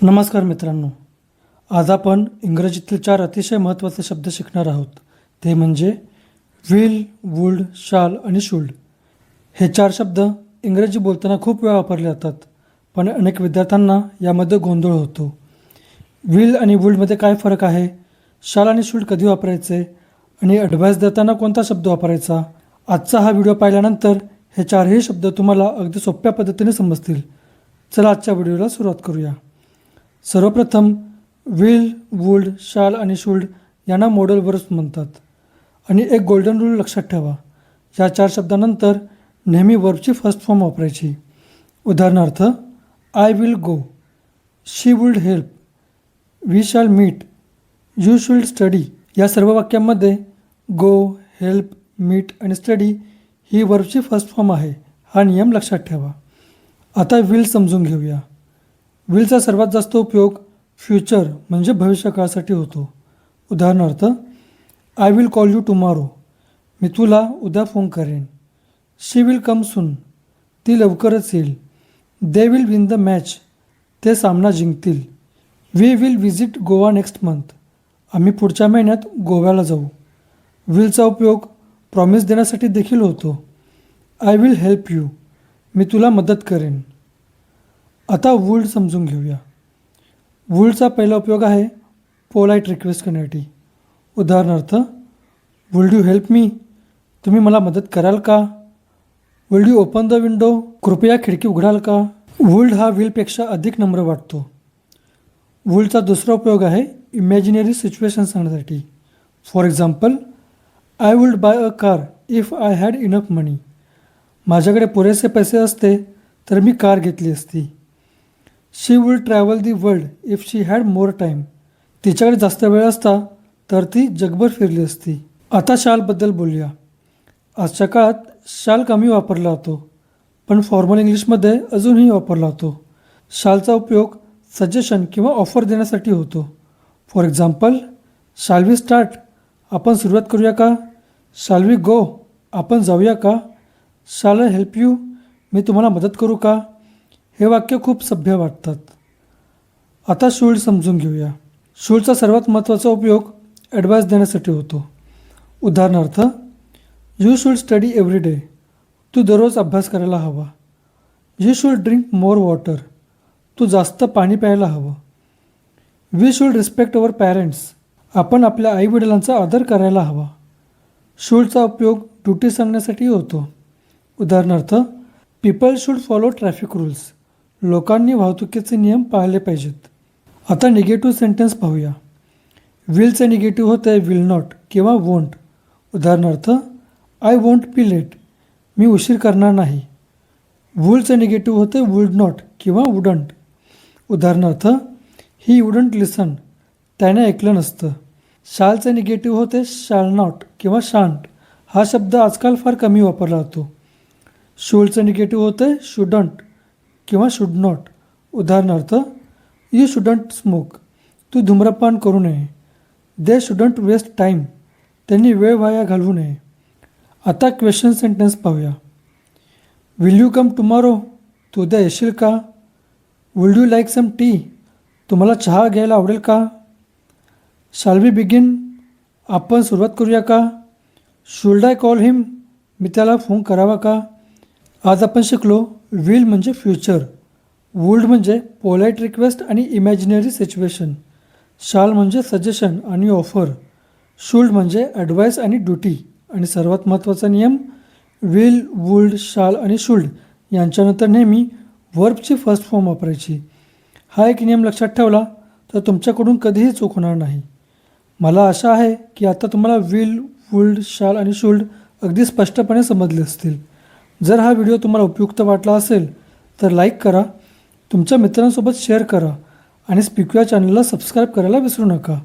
नमस्कार मित्रांनो, आज आपण इंग्रजीतील 4 अतिशय महत्त्वाचे शब्द शिकणार आहोत. ते म्हणजे विल, वुल्ड, शाल आणि शुल्ड. हे 4 शब्द इंग्रजी बोलताना खूप वेळा वापरले जातात, पण अनेक विद्यार्थ्यांना यामध्ये गोंधळ होतो. विल आणि वुल्डमध्ये काय फरक आहे, शाल आणि शुल्ड कधी वापरायचे आणि ॲडव्हाइस देताना कोणता शब्द वापरायचा. आजचा हा व्हिडिओ पाहिल्यानंतर हे 4ही शब्द तुम्हाला अगदी सोप्या पद्धतीने समजतील. चला आजच्या व्हिडिओला सुरुवात करूया. सर्वप्रथम विल, वुल्ड, शाल आणि शुल्ड यांना मॉडेल वर्ब्स म्हणतात आणि एक गोल्डन रूल लक्षात ठेवा. या 4 शब्दांनंतर नेहमी वर्बची फर्स्ट फॉर्म वापरायची. उदाहरणार्थ, I will go, she would help, we shall meet, you should study. या सर्व वाक्यांमध्ये गो, हेल्प, मीट आणि स्टडी ही वर्बची फर्स्ट फॉर्म आहे. हा नियम लक्षात ठेवा. आता विल समजून घेऊया. विलचा सर्वात जास्त उपयोग फ्युचर म्हणजे भविष्यकाळासाठी होतो. उदाहरणार्थ, I will call you tomorrow, मी तुला उद्या फोन करेन. शी विल कम सून, ती लवकरच येईल. They will win the match, ते सामना जिंकतील. We will visit Goa next month, आम्ही पुढच्या महिन्यात गोव्याला जाऊ. विलचा उपयोग प्रॉमिस देण्यासाठी देखील होतो. आय विल हेल्प यू, मी तुला मदत करेन. आता वुल्ड समजून घेऊया. वुल्डचा पहिला उपयोग आहे पोलाईट रिक्वेस्ट करण्यासाठी. उदाहरणार्थ, वुल्ड यू हेल्प मी, तुम्ही मला मदत कराल का. Will you open the window, कृपया खिडकी उघडाल का. वुल्ड हा विलपेक्षा अधिक नम्र वाटतो. वुल्डचा दुसरा उपयोग आहे इमॅजिनरी सिच्युएशन सांगण्यासाठी. For example, I would buy a car if I had enough money, माझ्याकडे पुरेसे पैसे असते तर मी कार घेतली असती. She would travel the world if she had more time, तिच्याकडे जास्त वेळ असता तर ती जगभर फिरली असती. आता शालबद्दल बोलूया. आजच्या काळात शाल कमी वापरला जातो, पण फॉर्मल इंग्लिशमध्ये अजूनही वापरला जातो. शालचा उपयोग सजेशन किंवा ऑफर देण्यासाठी होतो. For example, shall we start, आपण सुरुवात करूया का. शाल वी गो, आपण जाऊया का. शाल आय हेल्प यू, मी तुम्हाला मदत करू का. हे वाक्य खूप सभ्य वाटतात. आता शुल्ड समजून घेऊया. शुल्डचा सर्वात महत्त्वाचा उपयोग ॲडव्हाइस देण्यासाठी होतो. उदाहरणार्थ, you should study every day, तू दररोज अभ्यास करायला हवा. You should drink more water, तू जास्त पाणी प्यायला हवं. We should respect our parents, आपण आपल्या आईवडिलांचा आदर करायला हवा. शुल्डचा उपयोग ड्युटी सांगण्यासाठी होतो. उदाहरणार्थ, people should follow traffic rules, लोकांनी वाहतुकीचे नियम पाळले पाहिजेत. आता निगेटिव्ह सेंटेन्स पाहूया. विलचे निगेटिव्ह होते विल नॉट किंवा वोंट. उदाहरणार्थ, आय वोंट बी लेट, मी उशीर करणार नाही. वुल्डचे निगेटिव्ह होते वुल्ड नॉट किंवा वुडंट. उदाहरणार्थ, ही वुडंट लिसन, त्याने ऐकलं नसतं. शालचे निगेटिव्ह होते शाल नॉट किंवा शांट. हा शब्द आजकाल फार कमी वापरला जातो. शुल्डचे निगेटिव्ह होते शुडंट किंवा शुड नॉट. उदाहरणार्थ, यू शुडंट स्मोक, तू धूम्रपान करू नये. दे शुडंट वेस्ट टाईम, त्यांनी वेळ वाया घालवू नये. आता क्वेश्चन सेंटेन्स पाहूया. विल यू कम टुमॉरो, तू उद्या येशील का. Will you like some tea, तुम्हाला चहा घ्यायला आवडेल का. शाल वी बिगिन, आपण सुरुवात करूया का. शुल्ड आय कॉल हिम, मी त्याला फोन करावा का. आज आपण शिकलो विल म्हणजे फ्युचर, वुल्ड म्हणजे पोलाईट रिक्वेस्ट आणि इमॅजिनरी सिच्युएशन, शाल म्हणजे सजेशन आणि ऑफर, शुल्ड म्हणजे ॲडवाईस आणि ड्युटी, आणि सर्वात महत्त्वाचा नियम, विल, वुल्ड, शाल आणि शुल्ड यांच्यानंतर नेहमी वर्बची फर्स्ट फॉर्म वापरायची. हा एक नियम लक्षात ठेवला तर तुमच्याकडून कधीही चूक होणार नाही. मला आशा आहे की आता तुम्हाला विल, वुल्ड, शाल आणि शुल्ड अगदी स्पष्टपणे समजले असतील. जर हा व्हिडिओ तुम्हाला उपयुक्त वाटला असेल तर लाईक करा, तुमच्या मित्रांसोबत शेअर करा आणि स्पीक या चॅनलला सबस्क्राईब करायला विसरू नका.